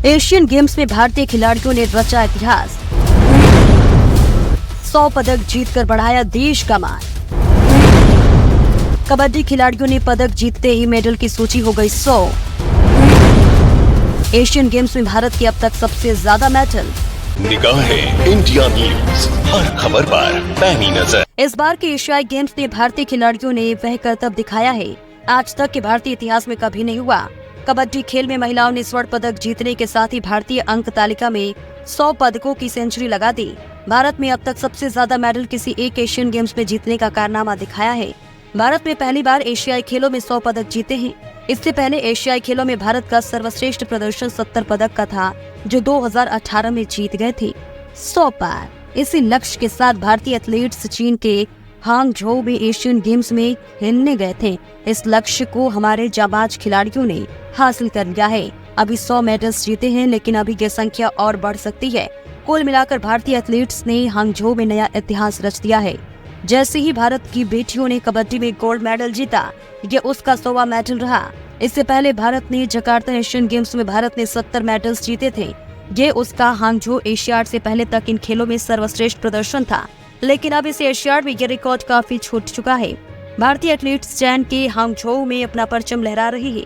Asian games में भारतीय खिलाड़ियों ने रचा इतिहास, 100 पदक जीतकर बढ़ाया देश का मान। कबड्डी खिलाड़ियों ने पदक जीतते ही मेडल की सूची हो गई 100। एशियन गेम्स में भारत के अब तक सबसे ज्यादा मेडल। निगाहें इंडिया न्यूज, हर खबर पर पैनी नजर। इस बार के एशियाई गेम्स में भारतीय खिलाड़ियों ने वह करतब दिखाया है आज तक के भारतीय इतिहास में कभी नहीं हुआ। कबड्डी खेल में महिलाओं ने स्वर्ण पदक जीतने के साथ ही भारतीय अंक तालिका में 100 पदकों की सेंचुरी लगा दी। भारत में अब तक सबसे ज्यादा मेडल किसी एक एशियन गेम्स में जीतने का कारनामा दिखाया है। भारत में पहली बार एशियाई खेलों में 100 पदक जीते हैं। इससे पहले एशियाई खेलों में भारत का सर्वश्रेष्ठ प्रदर्शन 70 पदक का था, जो 2018 में जीत गए थे 100 पार। इसी लक्ष्य के साथ भारतीय एथलीट्स चीन के हांगझोउ में एशियन गेम्स में खेलने गए थे। इस लक्ष्य को हमारे जाबाज खिलाड़ियों ने हासिल कर लिया है। अभी 100 मेडल्स जीते हैं, लेकिन अभी ये संख्या और बढ़ सकती है। कुल मिलाकर भारतीय एथलीट्स ने हांगझोउ में नया इतिहास रच दिया है। जैसे ही भारत की बेटियों ने कबड्डी में गोल्ड मेडल जीता, ये उसका 100वां मेडल रहा। इससे पहले भारत ने जकार्ता एशियन गेम्स में भारत ने 70 मेडल्स जीते थे। ये उसका हांगझोउ एशियाड से पहले तक इन खेलों में सर्वश्रेष्ठ प्रदर्शन था, लेकिन अब इस एशियाड में ये रिकॉर्ड काफी छूट चुका है। भारतीय एथलीट्स चीन के हांगझोउ में अपना परचम लहरा रही है।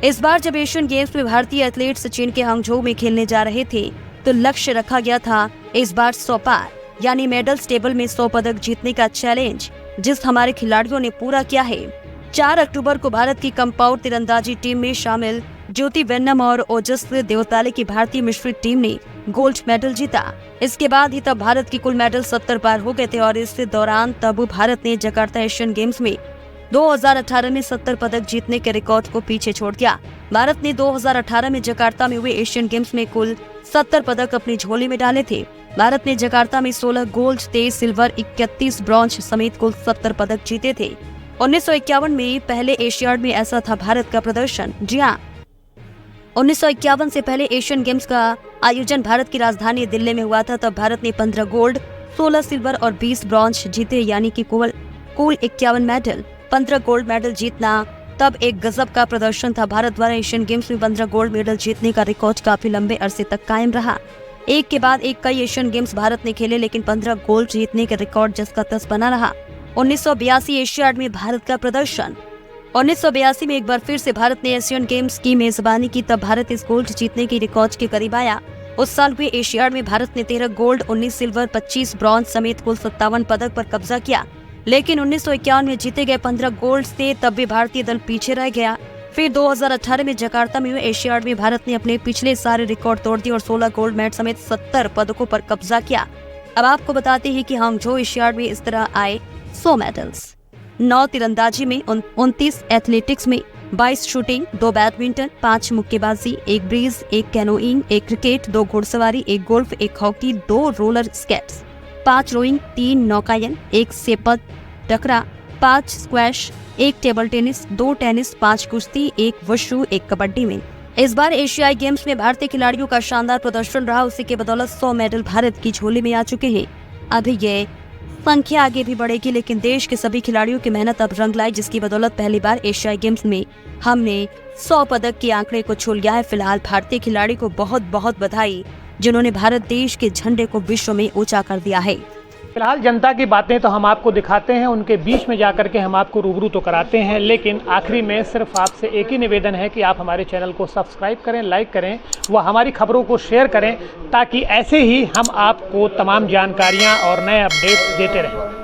इस बार जब एशियन गेम्स में भारतीय एथलीट्स चीन के हांगझोउ में खेलने जा रहे थे, तो लक्ष्य रखा गया था इस बार 100 पार, यानी मेडल्स टेबल में 100 पदक जीतने का चैलेंज, जिस हमारे खिलाड़ियों ने पूरा किया है। 4 अक्टूबर को भारत की कंपाउंड तीरंदाजी टीम में शामिल ज्योति वेन्नम और ओजस देवताले की भारतीय मिश्रित टीम ने गोल्ड मेडल जीता। इसके बाद ही तब भारत की कुल मेडल 70 पार हो गए थे और इस दौरान तब भारत ने जकार्ता एशियन गेम्स में 2018 में 70 पदक जीतने के रिकॉर्ड को पीछे छोड़ दिया। भारत ने 2018 में जकार्ता में हुए एशियन गेम्स में कुल 70 पदक अपनी झोली में डाले थे। भारत ने जकार्ता में 16 गोल्ड, 23 सिल्वर, 31 ब्रॉन्ज समेत कुल 70 पदक जीते थे। 1951 में पहले एशियाड में ऐसा था भारत का प्रदर्शन। जी हाँ, 1951 से पहले एशियन गेम्स का आयोजन भारत की राजधानी दिल्ली में हुआ था। तब भारत ने 15 गोल्ड, 16 सिल्वर और 20 ब्रॉन्ज जीते, यानी कि कुल 51 मेडल। 15 गोल्ड मेडल जीतना तब एक गजब का प्रदर्शन था। भारत द्वारा एशियन गेम्स में 15 गोल्ड मेडल जीतने का रिकॉर्ड काफी लंबे अरसे तक कायम रहा। एक के बाद एक कई एशियन गेम्स भारत ने खेले, लेकिन 15 गोल्ड जीतने का रिकॉर्ड जस का तस बना रहा। 1982 एशियाड में भारत का प्रदर्शन। 1982 में एक बार फिर से भारत ने एशियन गेम्स की मेजबानी की। तब भारत इस गोल्ड जीतने के रिकॉर्ड के करीब आया। उस साल हुए एशियाड में भारत ने 13 गोल्ड, 19 सिल्वर, 25 ब्रॉन्ज समेत कुल 57 पदक पर कब्जा किया। लेकिन 1951 में जीते गए 15 गोल्ड से तब भी भारतीय दल पीछे रह गया। फिर 2018 में जकार्ता में हुए एशियाड में भारत ने अपने पिछले सारे रिकॉर्ड तोड़ दिए और 16 गोल्ड मेडल समेत 70 पदकों पर कब्जा किया। अब आपको बताते हैं कि हांगझोउ एशियाड में इस तरह आए 100 मेडल्स। 9 तीरंदाजी में, 29 एथलेटिक्स में, 22 शूटिंग, 2 बैडमिंटन, 5 मुक्केबाजी, 1 ब्रीज, 1 कैनोइंग, 1 क्रिकेट, 2 घुड़सवारी, 1 golf, 1 hockey, 2 roller skates, 5 rowing, 3 नौकायन, 1 सेपक टकरा, 5 स्क्वैश, 1 टेबल टेनिस, 2 टेनिस, 5 कुश्ती, 1 वुशु, 1 कबड्डी में। इस बार एशियाई गेम्स में भारतीय खिलाड़ियों का शानदार प्रदर्शन रहा। उसी के बदौलत 100 मेडल भारत की झोली में आ चुके हैं। अभी ये संख्या आगे भी बढ़ेगी, लेकिन देश के सभी खिलाड़ियों की मेहनत अब रंग लाई, जिसकी बदौलत पहली बार एशियाई गेम्स में हमने 100 पदक के आंकड़े को छू लिया है। फिलहाल भारतीय खिलाड़ी को बहुत बहुत बधाई, जिन्होंने भारत देश के झंडे को विश्व में ऊंचा कर दिया है। फिलहाल जनता की बातें तो हम आपको दिखाते हैं, उनके बीच में जाकर के हम आपको रूबरू तो कराते हैं, लेकिन आखिरी में सिर्फ आपसे एक ही निवेदन है कि आप हमारे चैनल को सब्सक्राइब करें, लाइक करें व हमारी खबरों को शेयर करें, ताकि ऐसे ही हम आपको तमाम जानकारियां और नए अपडेट्स देते रहें।